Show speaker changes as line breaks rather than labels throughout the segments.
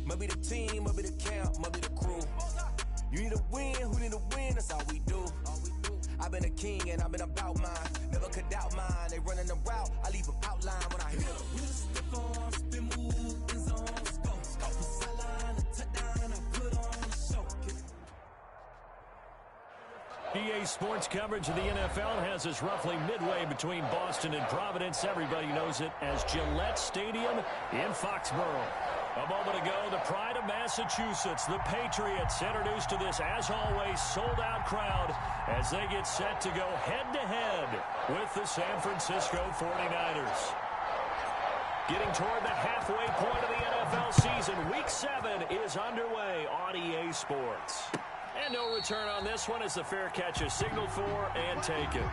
Might be the team, might be the camp, might be the crew. You need a win, who need a win, that's all we do. I've been a king and I've been about mine. Never could doubt mine. They running the route, I leave them outline when I hit them. Stiff on, spin move, in zone, scope. From sideline to touchdown, I put on a show.
EA Sports coverage of the NFL has us roughly midway between Boston and Providence. Everybody knows it as Gillette Stadium in Foxborough. A moment ago, the pride of Massachusetts, the Patriots, introduced to this, as always, sold-out crowd as they get set to go head-to-head with the San Francisco 49ers. Getting toward the halfway point of the NFL season, Week 7 is underway on EA Sports. And no return on this one as the fair catch is signaled for and taken.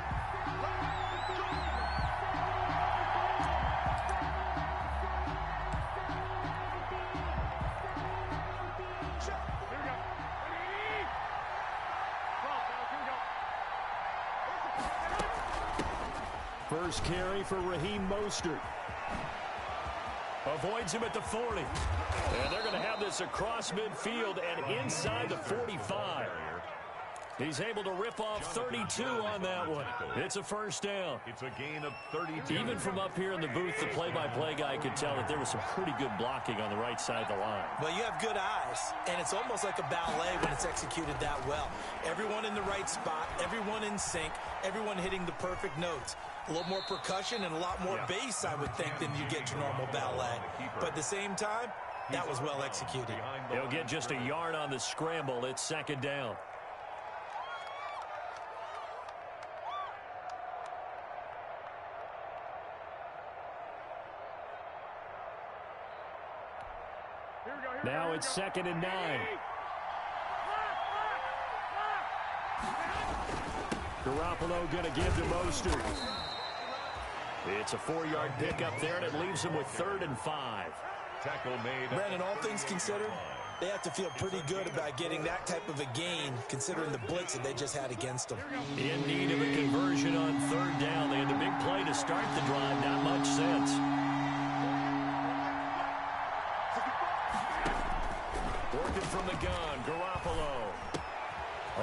First carry for Raheem Mostert. Avoids him at the 40. And they're going to have this across midfield and inside the 45. He's able to rip off 32 on that one. It's a first down.
It's a gain of 32.
Even from up here in the booth, the play-by-play guy could tell that there was some pretty good blocking on the right side of the line.
Well, you have good eyes, and it's almost like a ballet when it's executed that well. Everyone in the right spot, everyone in sync, everyone hitting the perfect notes. A little more percussion and a lot more bass, I would think, than you get to normal ballet. But at the same time, that was well executed.
He'll get just a yard on the scramble. It's second down. Now it's 2nd and 9. Garoppolo going to give to Mostert. It's a 4-yard pickup there, and it leaves him with 3rd and 5.
Tackle made.
Brandon, all things considered, they have to feel pretty good about getting that type of a gain, considering the blitz that they just had against them.
In need of a conversion on 3rd down. They had the big play to start the drive. Not much sense. Working from the gun, Garoppolo.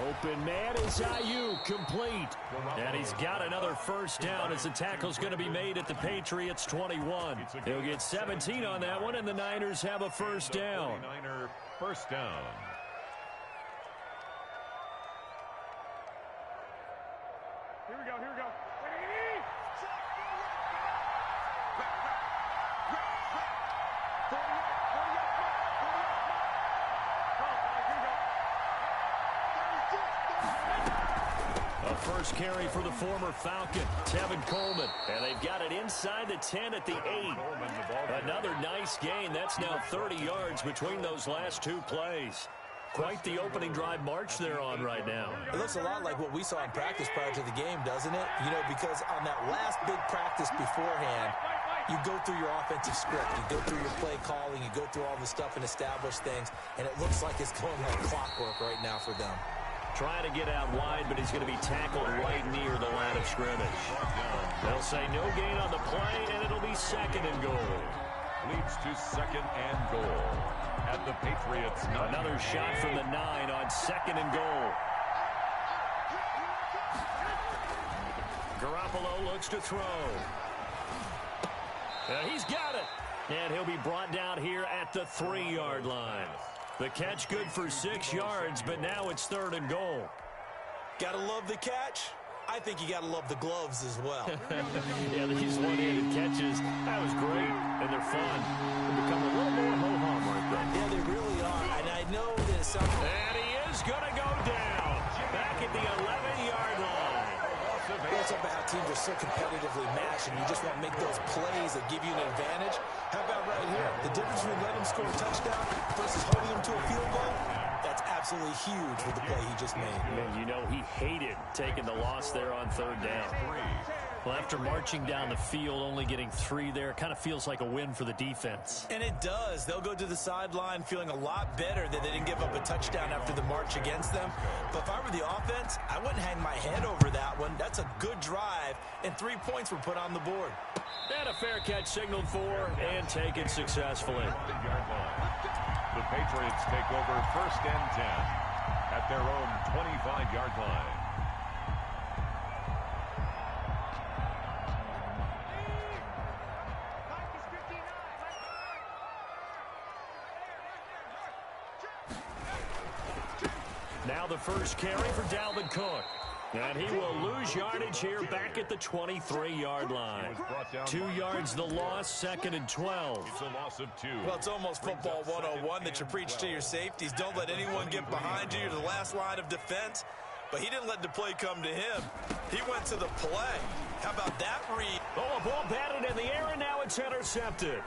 Open man is Ayuk, complete. And he's got another first down as the tackle's going to be made at the Patriots' 21. He'll get 17 on that one, and the Niners have a first down.
First down.
Here we go, here we go.
First carry for the former Falcon, Tevin Coleman. And they've got it inside the 10 at the 8. Another nice gain. That's now 30 yards between those last two plays. Quite the opening drive march they're on right now.
It looks a lot like what we saw in practice prior to the game, doesn't it? You know, because on that last big practice beforehand, you go through your offensive script. You go through your play calling. You go through all the stuff and establish things. And it looks like it's going like clockwork right now for them.
Trying to get out wide, but he's going to be tackled right near the line of scrimmage. They'll say no gain on the play, and it'll be 2nd and goal.
Leads to 2nd and goal at the Patriots' 9.
Another shot from the 9 on 2nd and goal. Garoppolo looks to throw. He's got it. And he'll be brought down here at the 3-yard line. The catch good for 6 yards, but now it's 3rd and goal.
Gotta love the catch. I think you gotta love the gloves as well.
Yeah, these one-handed catches, that was great, and they're fun. They become a little more ho-hum, aren't they?
Yeah, they really are, and I know that some...
And he is going to go down back at the 11-yard line.
It's about how teams are so competitively matched, and you just want to make those plays that give you an advantage. How about right here? The difference between letting him score a touchdown versus holding him to a field goal, that's absolutely huge with the play he just made.
And you know he hated taking the loss there on 3rd down. Well, after marching down the field, only getting 3 there, kind of feels like a win for the defense.
And it does. They'll go to the sideline feeling a lot better that they didn't give up a touchdown after the march against them. But if I were the offense, I wouldn't hang my head over that one. That's a good drive, and 3 points were put on the board.
And a fair catch signaled for and taken successfully.
The Patriots take over 1st and 10 at their own 25-yard line.
Now the first carry for Dalvin Cook. And he will lose yardage here back at the 23-yard line. 2 yards the loss, 2nd and 12.
It's a loss of 2.
Well, it's almost football 101 that you preach to your safeties. Don't let anyone get behind you. You're the last line of defense. But he didn't let the play come to him. He went to the play. How about that read?
Oh, a ball batted in the air, and now it's intercepted.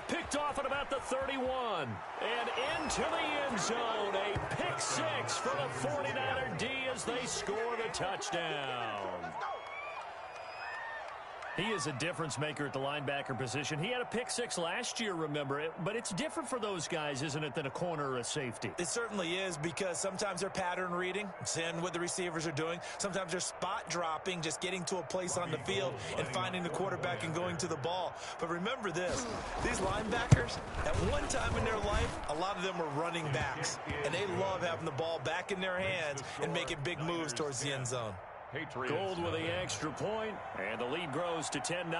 Picked off at about the 31. And into the end zone. A pick 6 for the 49er D as they score the touchdown. He is a difference maker at the linebacker position. He had a pick 6 last year, remember it. But it's different for those guys, isn't it, than a corner or a safety?
It certainly is, because sometimes they're pattern reading, seeing what the receivers are doing. Sometimes they're spot dropping, just getting to a place on the field and finding the quarterback and going to the ball. But remember this, these linebackers, at one time in their life, a lot of them were running backs. And they love having the ball back in their hands and making big moves towards the end zone.
Gold with the extra point, and the lead grows to 10-0.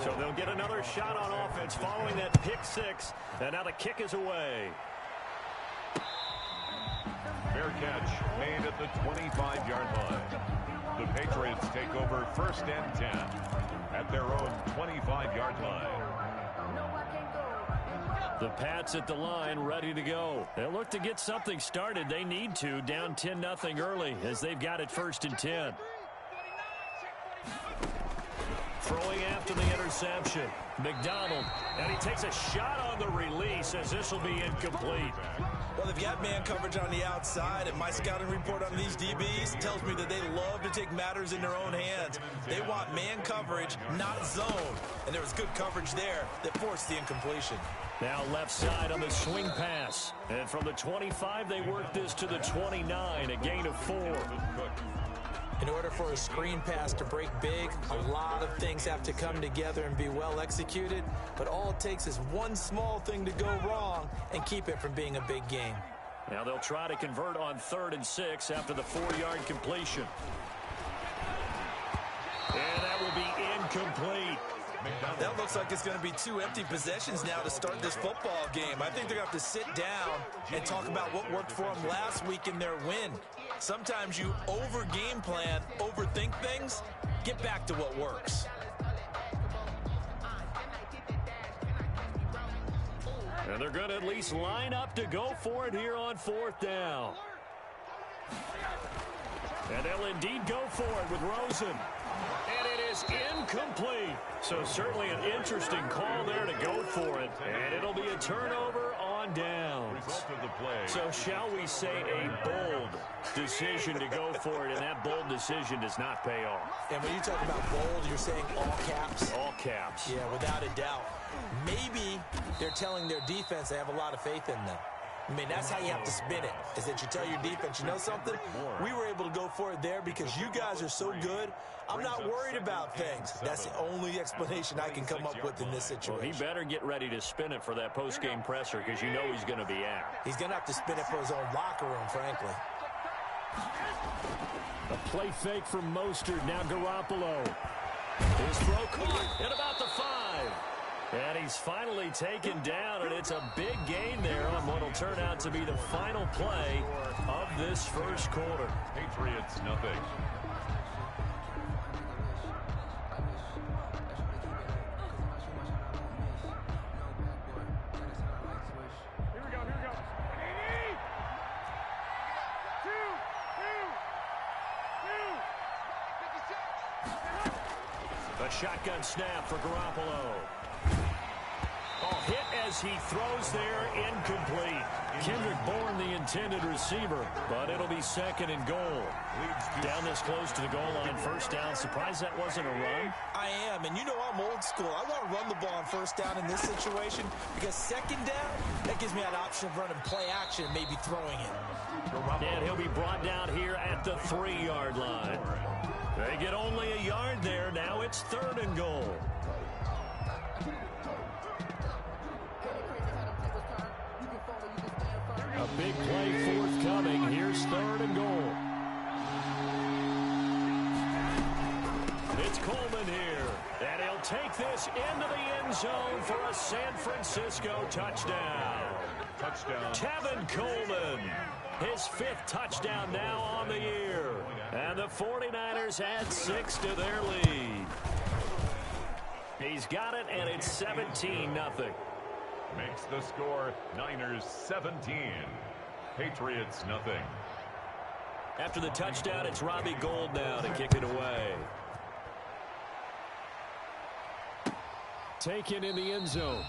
So they'll get another shot on offense following that pick 6, and now the kick is away.
Fair catch made at the 25-yard line. The Patriots take over 1st and 10 at their own 25-yard line.
The Pats at the line, ready to go. They'll look to get something started. They need to, down 10-0 early, as they've got it 1st and 10. Throwing after the interception, McDonald, and he takes a shot on the release as this will be incomplete.
Well, they've got man coverage on the outside, and my scouting report on these DBs tells me that they love to take matters in their own hands. They want man coverage, not zone. And there was good coverage there that forced the incompletion.
Now left side on the swing pass. And from the 25, they work this to the 29, a gain of 4.
In order for a screen pass to break big, a lot of things have to come together and be well executed. But all it takes is one small thing to go wrong and keep it from being a big game.
Now they'll try to convert on 3rd and 6 after the 4-yard completion. And that will be incomplete.
That looks like it's going to be 2 empty possessions now to start this football game. I think they're going to have to sit down and talk about what worked for them last week in their win. Sometimes you over-game plan, overthink things. Get back to what works.
And they're going to at least line up to go for it here on 4th down. And they'll indeed go for it with Rosen. And it is incomplete. So certainly an interesting call there to go for it. And it'll be a turnover on downs. So shall we say a bold decision to go for it, and that bold decision does not pay off.
And when you talk about bold, you're saying all caps?
All caps.
Yeah, without a doubt. Maybe they're telling their defense they have a lot of faith in them. I mean, that's how you have to spin it, is that you tell your defense, you know something? We were able to go for it there because you guys are so good. I'm not worried about things. That's the only explanation I can come up with in this situation.
Well, he better get ready to spin it for that post-game presser because you know he's going to be out.
He's going to have to spin it for his own locker room, frankly.
A play fake from Mostert, now Garoppolo. His throw caught at about the 5. And he's finally taken down, and it's a big gain there on what will turn out to be the final play of this first quarter.
Patriots, nothing.
Here we go, here we go.
A shotgun snap for Garoppolo. Hit as he throws there, incomplete. Kendrick Bourne, the intended receiver, but it'll be 2nd and goal. Down this close to the goal line, 1st down. Surprised that wasn't a run?
I am, and you know I'm old school. I want to run the ball on 1st down in this situation because 2nd down, that gives me that option of running play action and maybe throwing it.
And he'll be brought down here at the 3-yard line. They get only a yard there. Now it's 3rd and goal. A big play forthcoming. Here's 3rd and goal. It's Coleman here. And he'll take this into the end zone for a San Francisco touchdown. Tevin Coleman. His 5th touchdown now on the year. And the 49ers add 6 to their lead. He's got it, and it's 17-0.
Makes the score Niners 17. Patriots nothing.
After the touchdown, it's Robbie Gould now to kick it away. Taken in the end zone.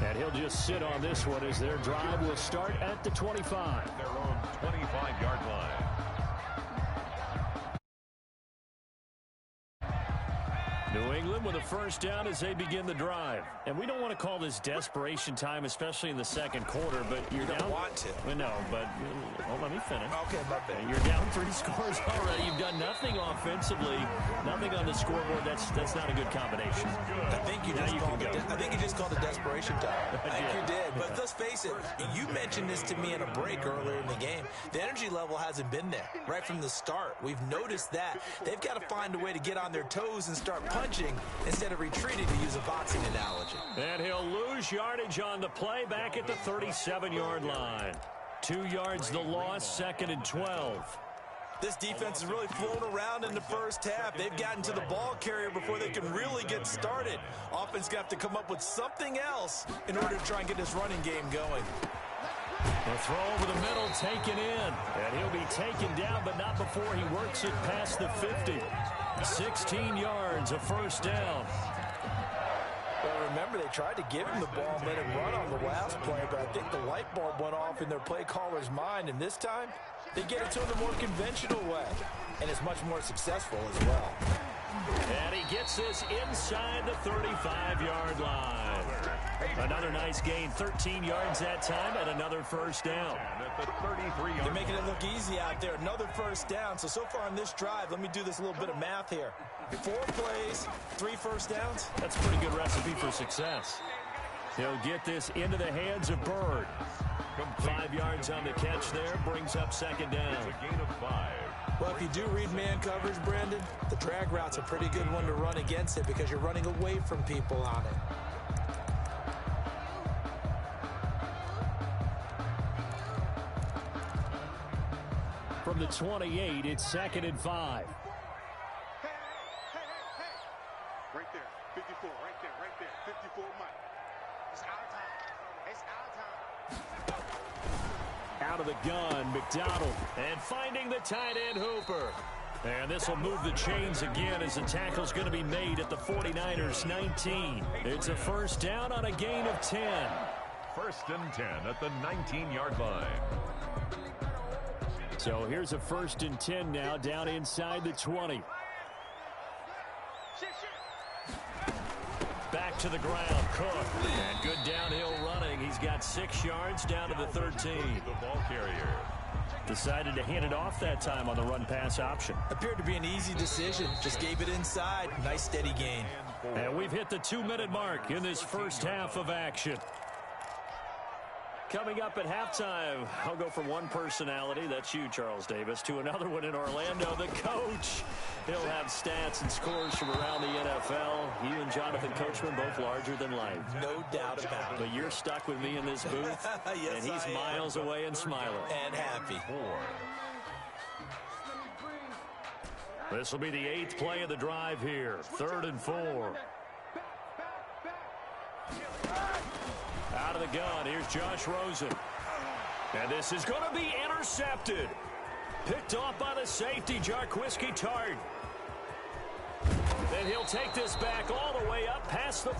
And he'll just sit on this one as their drive will start at the 25.
Their own 25-yard line.
New England with a first down as they begin the drive. And we don't want to call this desperation time, especially in the second quarter, but you're down.
You don't want to.
Well, no, but let me finish.
Okay, my bad.
You're down 3 scores already. You've done nothing offensively, nothing on the scoreboard. That's not a good combination.
I think you just called it desperation time. I think you did. But let's face it, you mentioned this to me in a break earlier in the game. The energy level hasn't been there right from the start. We've noticed that. They've got to find a way to get on their toes and start punching instead of retreating, to use a boxing analogy.
And he'll lose yardage on the play back at the 37-yard line. 2 yards the loss, 2nd and 12.
This defense has really flown around in the first half. They've gotten to the ball carrier before they can really get started. Offense got to come up with something else in order to try and get this running game going.
A throw over the middle, taken in. And he'll be taken down, but not before he works it past the 50. 16 yards, a first down.
Well, remember, they tried to give him the ball and let him run on the last play, but I think the light bulb went off in their play caller's mind, and this time they get it to him the more conventional way, and it's much more successful as well.
And he gets this inside the 35-yard line. Another nice gain, 13 yards that time, and another first down.
They're making it look easy out there. Another first down. So far on this drive, let me do this little bit of math here. 4 plays, 3 first downs.
That's a pretty good recipe for success. He'll get this into the hands of Bird. 5 yards on the catch there, brings up 2nd down.
It's a gain of 5.
Well, if you do read man coverage, Brandon, the drag route's a pretty good one to run against it because you're running away from people on it.
From the 28, it's 2nd and 5.
Hey. Right there, 54, right there, 54 Mike. It's our time.
Out of the gun, McDonald, and finding the tight end Hooper. And this will move the chains again as the tackle's going to be made at the 49ers 19. It's a first down on a gain of 10.
1st and 10 at the 19-yard line.
So here's a 1st and 10 now down inside the 20. Back to the ground, Cook. And good downhill running. He's got 6 yards down to the 13.
The ball carrier.
Decided to hand it off that time on the run-pass option.
Appeared to be an easy decision. Just gave it inside. Nice steady gain.
And we've hit the 2-minute mark in this first half of action. Coming up at halftime, I'll go from one personality, that's you, Charles Davis, to another one in Orlando, the coach. He'll have stats and scores from around the NFL. You and Jonathan Coachman, both larger than life.
No doubt about it.
But you're stuck with me in this booth,
yes,
and he's miles away and smiling.
And happy.
This will be the 8th play of the drive here. 3rd and 4. Out of the gun, here's Josh Rosen. And this is going to be intercepted. Picked off by the safety, Jarquiski Tart. Then he'll take this back all the way up past the...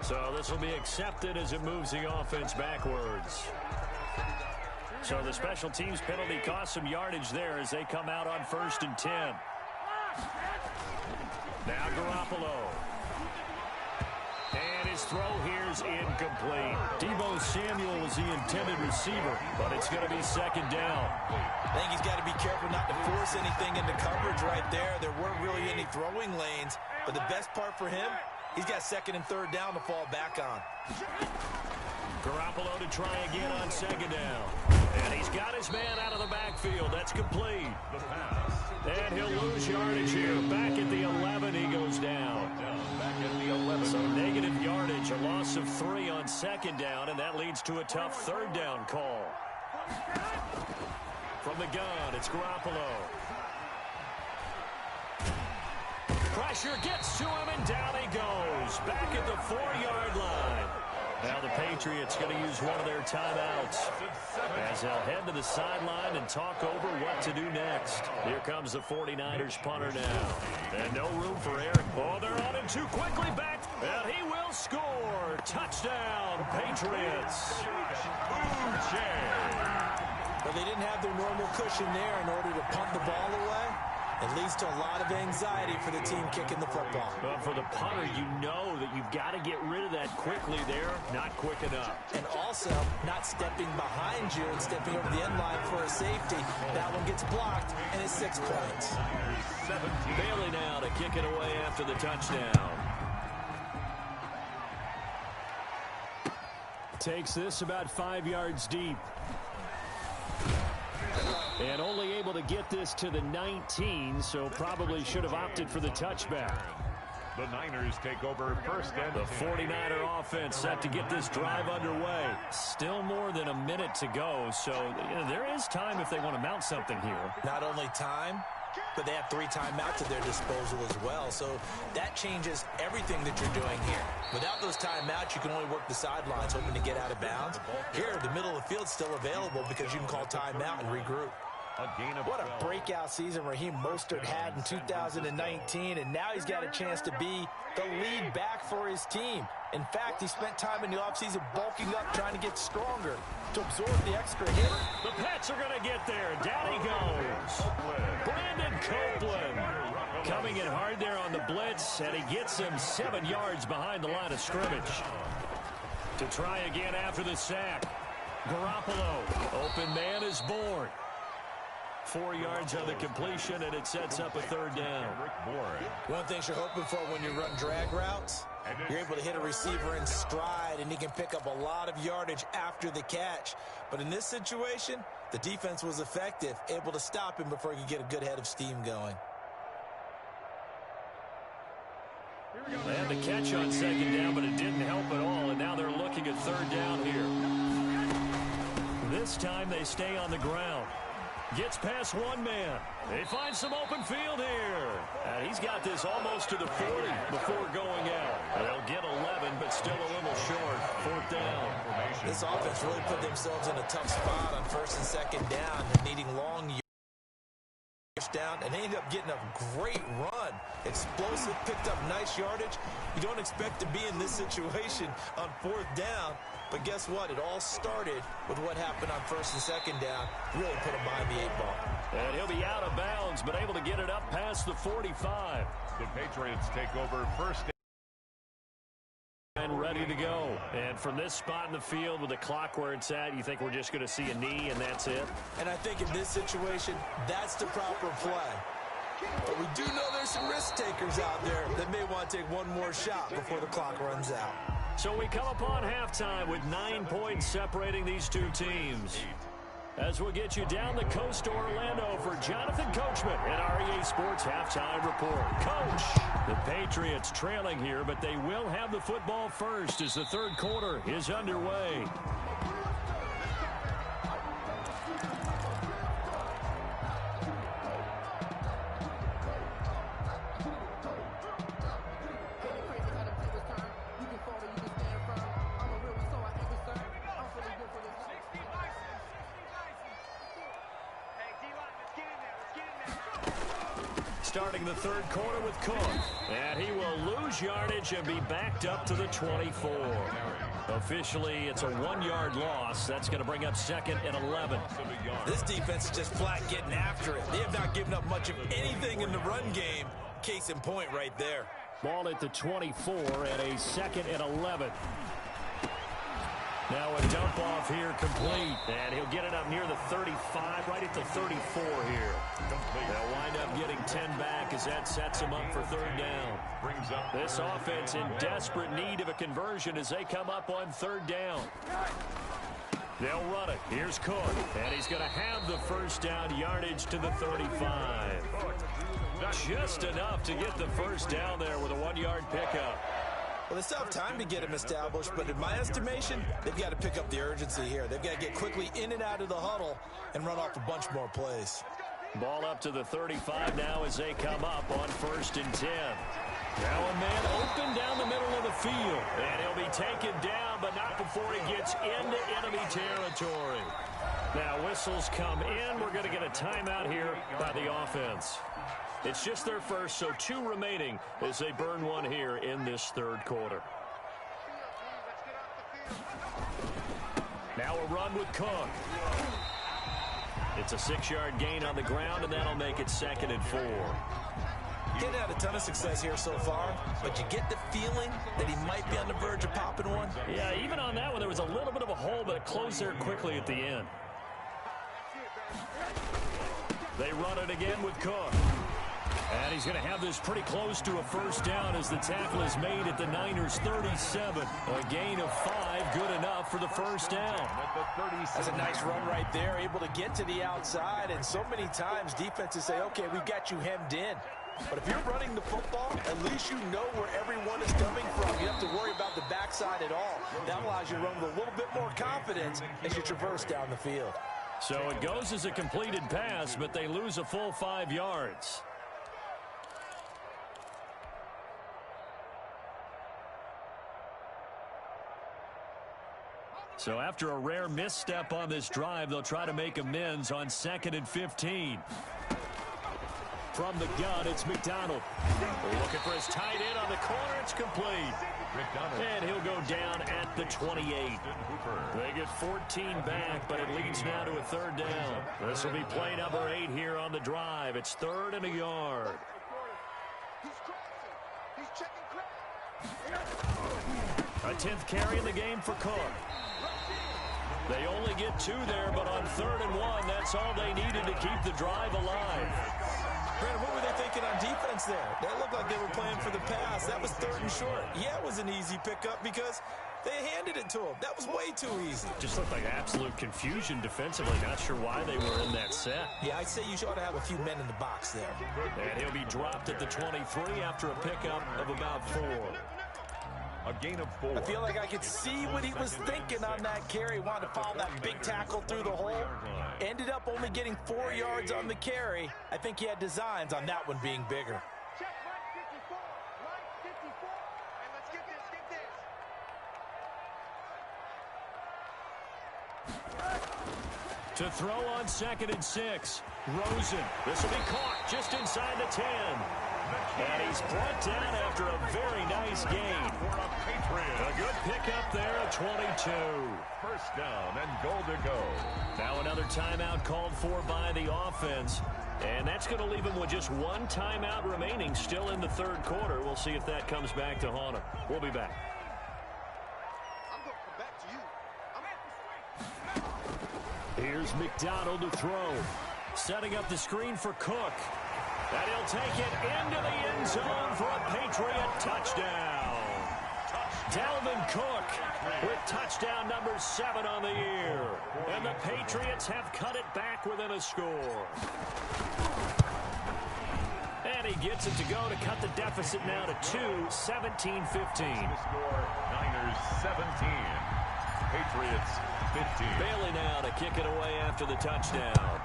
So this will be accepted as it moves the offense backwards. So the special teams penalty cost some yardage there as they come out on 1st and 10. Now Garoppolo. And his throw here's incomplete. Deebo Samuel was the intended receiver, but it's going to be 2nd down.
I think he's got to be careful not to force anything into coverage right there. There weren't really any throwing lanes, but the best part for him, he's got 2nd and 3rd down to fall back on.
Garoppolo to try again on second down. And he's got his man out of the backfield. That's complete.
The pass.
And he'll lose yardage here. Back at the 11, he goes down.
Back at the 11.
So negative yardage, a loss of 3 on second down, and that leads to a tough third down call. From the gun, it's Garoppolo. Pressure gets to him, and down he goes. Back at the 4-yard line. Now the Patriots going to use one of their timeouts as they'll head to the sideline and talk over what to do next. Here comes the 49ers punter now. And no room for error. Oh, they're on him too quickly. Back, and he will score. Touchdown, Patriots.
But they didn't have their normal cushion there in order to punt the ball away. It leads to a lot of anxiety for the team kicking the football.
Well, for the punter, you know that you've got to get rid of that quickly there. Not quick enough.
And also, not stepping behind you and stepping over the end line for a safety. That one gets blocked, and it's 6 points.
Bailey now to kick it away after the touchdown. Takes this about 5 yards deep. And only able to get this to the 19, so probably should have opted for the touchback.
The Niners take over first and
the 49er offense set to get this drive underway. Still more than a minute to go, so there is time if they want to mount something here.
Not only time, but they have 3 timeouts at their disposal as well, so that changes everything that you're doing here. Without those timeouts, you can only work the sidelines hoping to get out of bounds. Here, the middle of the field's still available because you can call timeout and regroup. What a breakout season Raheem Mostert had in 2019, and now he's got a chance to be the lead back for his team. In fact, he spent time in the offseason bulking up, trying to get stronger to absorb the extra hit.
The Pats are going to get there. Down he goes. Brandon Copeland coming in hard there on the blitz, and he gets him 7 yards behind the line of scrimmage. To try again after the sack. Garoppolo. Open man is born. 4 yards on the completion, and it sets up a third down.
One of the things you're hoping for when you run drag routes, you're able to hit a receiver in stride, and he can pick up a lot of yardage after the catch. But in this situation, the defense was effective, able to stop him before he could get a good head of steam going.
And the catch on second down, but it didn't help at all, and now they're looking at third down here. This time they stay on the ground. Gets past one man. They find some open field here. And he's got this almost to the 40 before going out. They'll get 11, but still a little short. Fourth down.
This offense really put themselves in a tough spot on first and second down. They're needing long yardage down, and they ended up getting a great run. Explosive, picked up nice yardage. You don't expect to be in this situation on fourth down. But guess what? It all started with what happened on first and second down. Really put him behind the 8 ball.
And he'll be out of bounds, but able to get it up past the 45.
The Patriots take over first
and ready to go. And from this spot in the field with the clock where it's at, you think we're just going to see a knee and that's it?
And I think in this situation, that's the proper play. But we do know there's some risk takers out there that may want to take one more shot before the clock runs out.
So we come upon halftime with 9 points separating these two teams. As we'll get you down the coast to Orlando for Jonathan Coachman at our EA Sports Halftime Report. Coach, the Patriots trailing here, but they will have the football first as the third quarter is underway. Starting the third quarter with Cook. And he will lose yardage and be backed up to the 24. Officially, it's a 1-yard loss. That's going to bring up second and 11.
This defense is just flat getting after it. They have not given up much of anything in the run game. Case in point right there.
Ball at the 24 and a second and 11. Now a dump off here complete, and he'll get it up near the 35, right at the 34 here. They'll wind up getting 10 back as that sets him up for third down. This offense in desperate need of a conversion as they come up on third down. They'll run it. Here's Cook, and he's going to have the first down yardage to the 35. Just enough to get the first down there with a 1-yard pickup.
Well, they still have time to get him established, but in my estimation, they've got to pick up the urgency here. They've got to get quickly in and out of the huddle and run off a bunch more plays.
Ball up to the 35 now as they come up on 1st and 10. Now a man open down the middle of the field, and he'll be taken down, but not before he gets into enemy territory. Now whistles come in. We're going to get a timeout here by the offense. It's just their first, so 2 remaining as they burn one here in this third quarter. Now a run with Cook. It's a 6-yard gain on the ground, and that'll make it 2nd and 4.
Getting had a ton of success here so far, but you get the feeling that he might be on the verge of popping one.
Yeah, even on that one, there was a little bit of a hole, but it closed there quickly at the end. They run it again with Cook. And he's going to have this pretty close to a first down as the tackle is made at the Niners' 37. A gain of 5, good enough for the first down.
That's a nice run right there, able to get to the outside. And so many times defenses say, okay, we've got you hemmed in. But if you're running the football, at least you know where everyone is coming from. You don't have to worry about the backside at all. That allows you to run with a little bit more confidence as you traverse down the field.
So it goes as a completed pass, but they lose a full 5 yards. So after a rare misstep on this drive, they'll try to make amends on 2nd and 15. From the gun, it's McDonald. Looking for his tight end on the corner. It's complete. And he'll go down at the 28. They get 14 back, but it leads now to a third down. This will be play number 8 here on the drive. It's 3rd and a yard. A 10th carry in the game for Cook. They only get 2 there, but on 3rd and 1, that's all they needed to keep the drive alive.
Brandon, what were they thinking on defense there? They looked like they were playing for the pass. That was 3rd and short. Yeah, it was an easy pickup because they handed it to him. That was way too easy.
Just looked like absolute confusion defensively. Not sure why they were in that set.
Yeah, I'd say you ought to have a few men in the box there.
And he'll be dropped at the 23 after a pickup of about 4.
A gain of 4.
I feel like I could see what he was thinking on that carry. Wanted to follow that big tackle through the hole. Ended up only getting 4 yards on the carry. I think he had designs on that one being bigger.
Check right 54, and let's get this.
To throw on 2nd and 6. Rosen. This will be caught just inside the 10. And he's brought down after a very nice gain. A good pickup there at 22.
First down and goal to go.
Now another timeout called for by the offense. And that's going to leave him with just 1 timeout remaining still in the third quarter. We'll see if that comes back to haunt him. We'll be back.
I'm going to come back to you.
Here's McDonald to throw. Setting up the screen for Cook. And he'll take it into the end zone for a Patriot touchdown. Dalvin Cook with touchdown number 7 on the year. And the Patriots have cut it back within a score. And he gets it to go to cut the deficit now to 2, 17-15.
Score Niners 17. Patriots 15.
Bailey now to kick it away after the touchdown.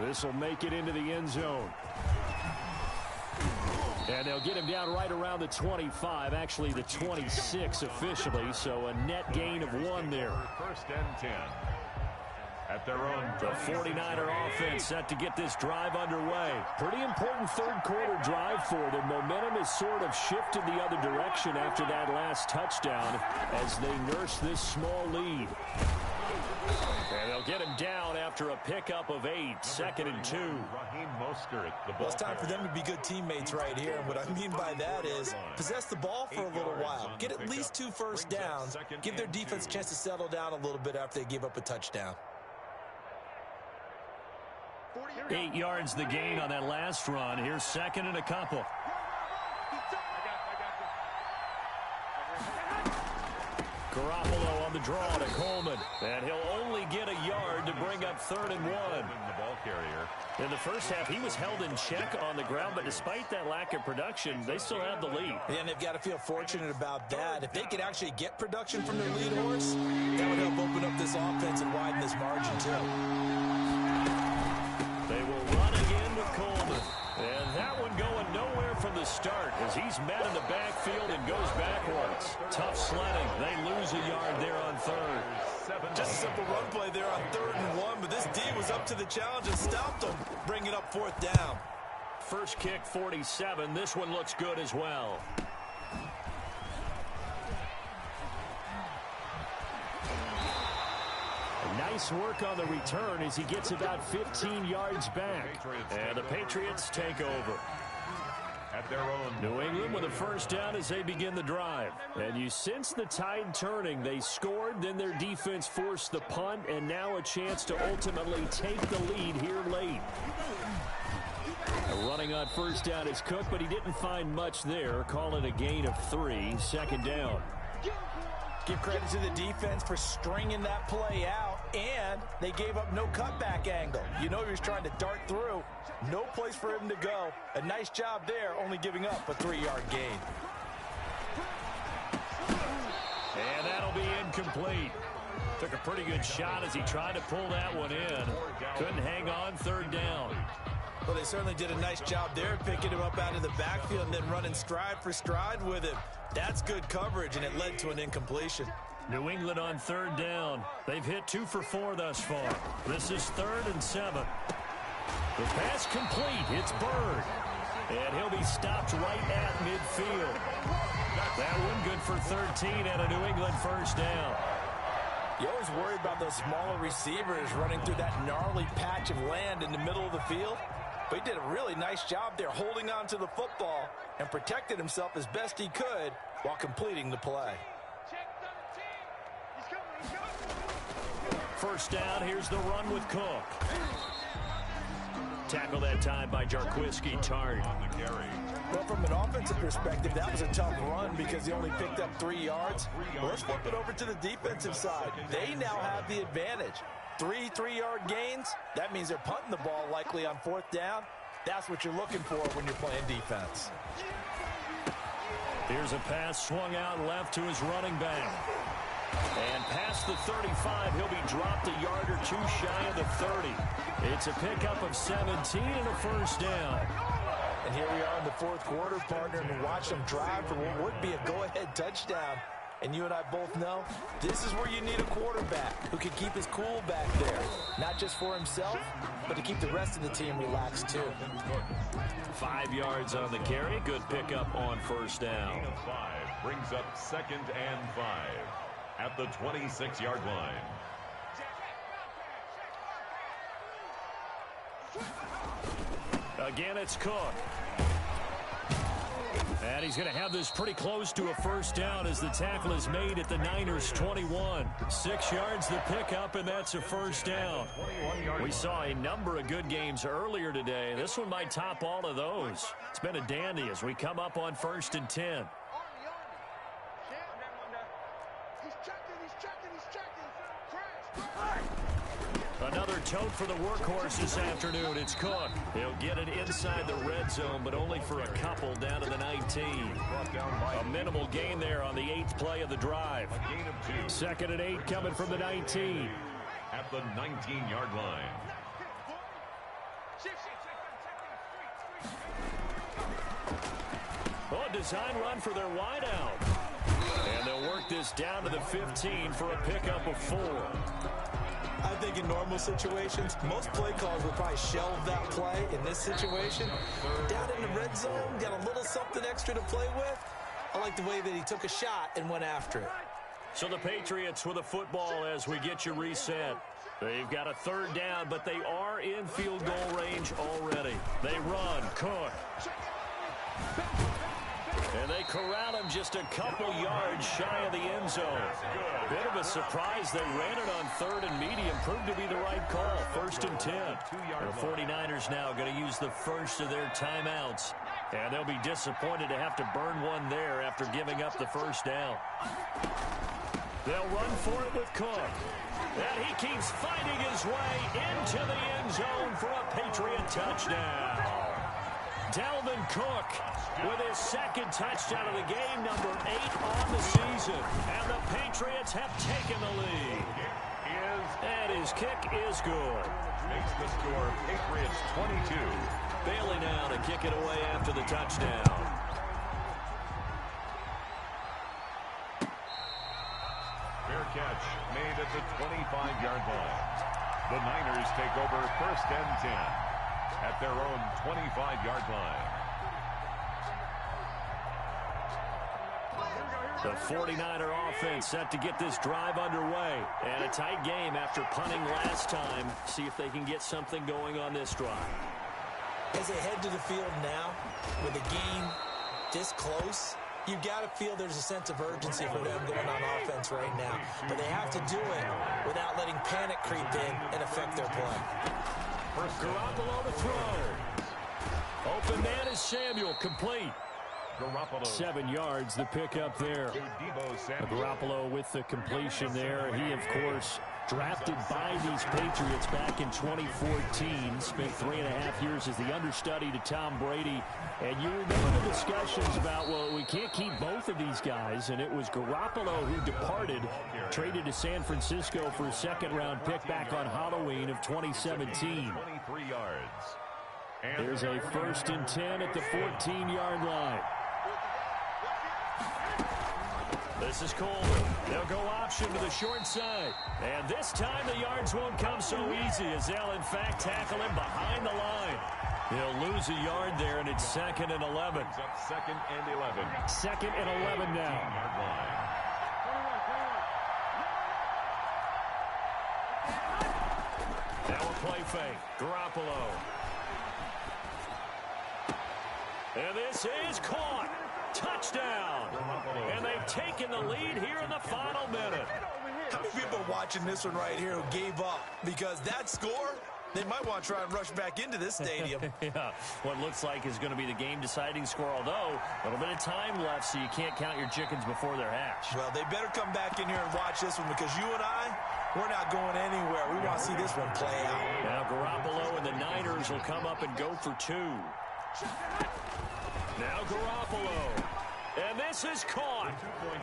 This will make it into the end zone. And they'll get him down right around the 25, actually the 26 officially, so a net gain of 1 there.
1st and 10. At their own.
The 49er offense set to get this drive underway. Pretty important third quarter drive for them. Momentum has sort of shifted the other direction after that last touchdown as they nurse this small lead. And they'll get him down after a pickup of 8, 2nd and 2.
Well, it's time for them to be good teammates right here. And what I mean by that is possess the ball for a little while. Get at least 2 first downs. Give their defense a chance to settle down a little bit after they give up a touchdown.
8 yards the gain on that last run. Here's 2nd and a couple. Garoppolo on the draw to Coleman. And he'll only get a yard to bring up 3rd and 1.
The ball carrier.
In the first half, he was held in check on the ground, but despite that lack of production, they still have the lead.
And they've got to feel fortunate about that. If they could actually get production from their lead horse, that would help open up this offense and widen this margin, too.
They will run again with Coleman. And that one going nowhere from the start as he's met in the backfield and goes backwards. Tough sledding. They lose a yard there on 3rd.
Just a simple run play there on 3rd and 1, but this D was up to the challenge and stopped them, bringing up 4th down.
First kick, 47. This one looks good as well. Nice work on the return as he gets about 15 yards back. And the Patriots take over.
At their own.
New England with a first down as they begin the drive. And you sense the tide turning. They scored, then their defense forced the punt, and now a chance to ultimately take the lead here late. Running on first down is Cook, but he didn't find much there. Call it a gain of 3, 2nd down.
Give credit to the defense for stringing that play out, and they gave up no cutback angle. You know he was trying to dart through. No place for him to go. A nice job there, only giving up a 3-yard gain.
And that'll be incomplete. Took a pretty good shot as he tried to pull that one in. Couldn't hang on, 3rd down.
Well, they certainly did a nice job there, picking him up out of the backfield and then running stride for stride with him. That's good coverage, and it led to an incompletion.
New England on 3rd down. They've hit 2 for 4 thus far. This is 3rd and 7. The pass complete. It's Bird. And he'll be stopped right at midfield. That one good for 13 and a New England first down.
You always worry about those smaller receivers running through that gnarly patch of land in the middle of the field. But he did a really nice job there holding on to the football and protected himself as best he could while completing the play.
First down, here's the run with Cook. Tackle that time by Jarquiski Tart.
Well, from an offensive perspective, that was a tough run because he only picked up 3 yards. Well, let's flip it over to the defensive side. They now have the advantage. 3 3-yard gains, that means they're punting the ball likely on 4th down. That's what you're looking for when you're playing defense.
Here's a pass swung out left to his running back. And past the 35, he'll be dropped a yard or 2 shy of the 30. It's a pickup of 17 and a first down.
And here we are in the 4th quarter, partner, and watch them drive for what would be a go-ahead touchdown. And you and I both know this is where you need a quarterback who can keep his cool back there. Not just for himself, but to keep the rest of the team relaxed too.
5 yards on the carry. Good pickup on first down.
Gain of 5 brings up 2nd and 5 at the 26-yard line.
Again, it's Cook. And he's going to have this pretty close to a first down as the tackle is made at the Niners' 21. 6 yards the pickup, and that's a first down. We saw a number of good games earlier today. This one might top all of those. It's been a dandy as we come up on 1st and 10. Another tote for the workhorse this afternoon. It's Cook. He'll get it inside the red zone, but only for a couple down to the 19. A minimal gain there on the 8th play of the drive. 2nd and 8 coming from the 19.
At the 19-yard line.
Oh, a design run for their wideout. And they'll work this down to the 15 for a pickup of 4.
I think in normal situations, most play calls would probably shelve that play. In this situation, down in the red zone, got a little something extra to play with. I like the way that he took a shot and went after it.
So the Patriots with a football as we get you reset. They've got a third down, but they are in field goal range already. They run. Cook. And they corral him just a couple yards shy of the end zone. Bit of a surprise. They ran it on third and medium. Proved to be the right call. 1st and 10. The 49ers now going to use the first of their timeouts. And they'll be disappointed to have to burn one there after giving up the first down. They'll run for it with Cook. And he keeps finding his way into the end zone for a Patriot touchdown. Dalvin Cook with his second touchdown of the game, number 8 on the season. And the Patriots have taken the lead. And his kick is good.
Makes the score Patriots 22.
Bailey now to kick it away after the touchdown.
Fair catch made at the 25-yard line. The Niners take over 1st and 10 at their own 25-yard line.
The 49er offense set to get this drive underway. And a tight game after punting last time. See if they can get something going on this drive.
As they head to the field now, with the game this close, you've got to feel there's a sense of urgency for them going on offense right now. But they have to do it without letting panic creep in and affect their play.
Garoppolo to throw. Open man is Samuel, complete.
Garoppolo.
7 yards, the pickup there. Garoppolo with the completion there. He, of course, drafted by these Patriots back in 2014. Spent 3.5 years as the understudy to Tom Brady. And you remember the discussions about, well, we can't keep both of these guys. And it was Garoppolo who departed, traded to San Francisco for a second-round pick back on Halloween of 2017.
23 yards.
There's a 1st and 10 at the 14-yard line. This is Coleman. They'll go option to the short side. And this time the yards won't come so easy as they'll, in fact, tackle him behind the line. He'll lose a yard there, and it's 2nd and 11.
Up 2nd and 11.
2nd and 11 now. Now a play fake. Garoppolo. And this is caught. Touchdown. And they've taken the lead here in the final minute.
How many people are watching this one right here who gave up? Because that score, they might want to try and rush back into this stadium.
Yeah, what looks like is going to be the game-deciding score, although a little bit of time left, so you can't count your chickens before they're hatched.
Well, they better come back in here and watch this one because you and I, we're not going anywhere. We want to see this one play out.
Now Garoppolo and the Niners will come up and go for 2. Now Garoppolo. And this is caught.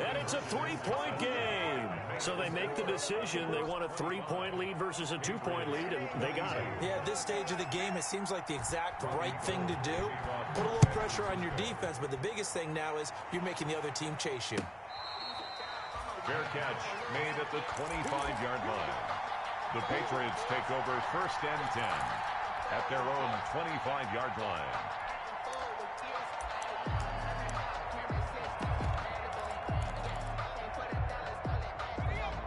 And it's a 3-point game. So they make the decision. They want a 3-point lead versus a 2-point lead, and they got it.
Yeah, at this stage of the game, it seems like the exact right thing to do. Put a little pressure on your defense, but the biggest thing now is you're making the other team chase you.
Fair catch made at the 25-yard line. The Patriots take over 1st and 10 at their own 25-yard line.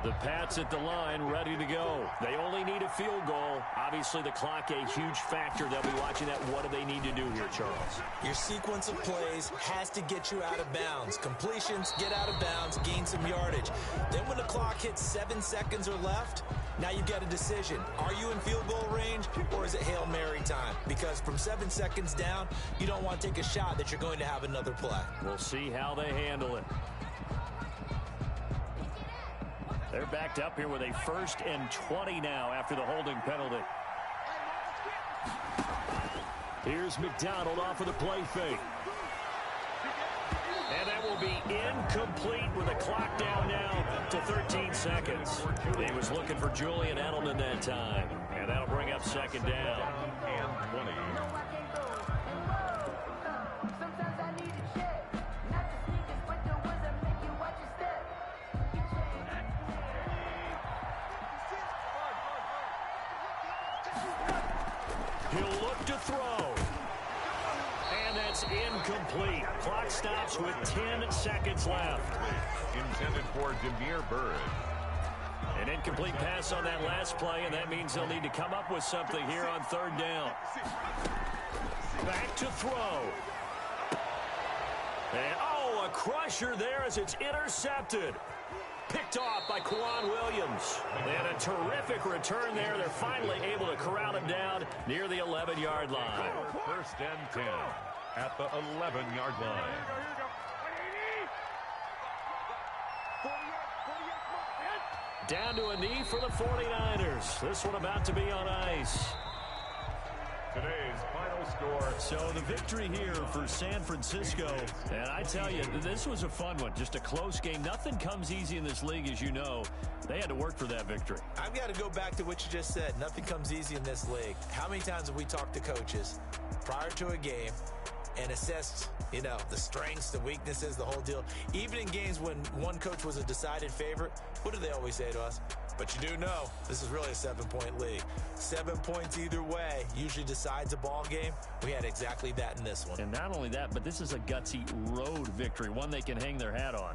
The Pats at the line, ready to go. They only need a field goal. Obviously, the clock a huge factor. They'll be watching that. What do they need to do here, Charles?
Your sequence of plays has to get you out of bounds. Completions, get out of bounds, gain some yardage. Then when the clock hits 7 seconds or left, now you've got a decision. Are you in field goal range, or is it Hail Mary time? Because from 7 seconds down, you don't want to take a shot that you're going to have another play.
We'll see how they handle it. They're backed up here with a 1st and 20 now after the holding penalty. Here's McDonald off of the play fake. And that will be incomplete with the clock down now to 13 seconds. He was looking for Julian Edelman that time. And that'll bring up 2nd down.
And 20. He'll look to throw. And that's
That's incomplete. Clock stops with 10 seconds left.
Intended for Demir Bird.
An incomplete pass on that last play, and that means they'll need to come up with something here on third down. Back to throw. And, a crusher there as it's intercepted. Picked off by Quan Williams. And a terrific return there. They're finally able to corral him down near the 11-yard line.
First and 10 at the 11-yard line.
Down to a knee for the 49ers. This one about to be on ice.
Today's final score.
So the victory here for San Francisco. And I tell you, this was a fun one. Just a close game. Nothing comes easy in this league, as you know. They had to work for that victory.
I've got to go back to what you just said. Nothing comes easy in this league. How many times have we talked to coaches prior to a game and assessed, the strengths, the weaknesses, the whole deal? Even in games when one coach was a decided favorite, what do they always say to us? But you do know this is really a 7-point league. 7 points either way usually decides a ball game. We had exactly that in this one.
And not only that, but this is a gutsy road victory, one they can hang their hat on.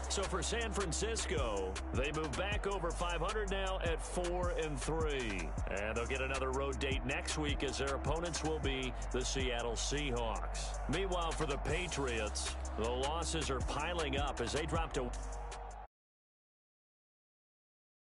So for San Francisco, they move back over 500 now at 4-3. And they'll get another road date next week as their opponents will be the Seattle Seahawks. Meanwhile, for the Patriots, the losses are piling up as they drop to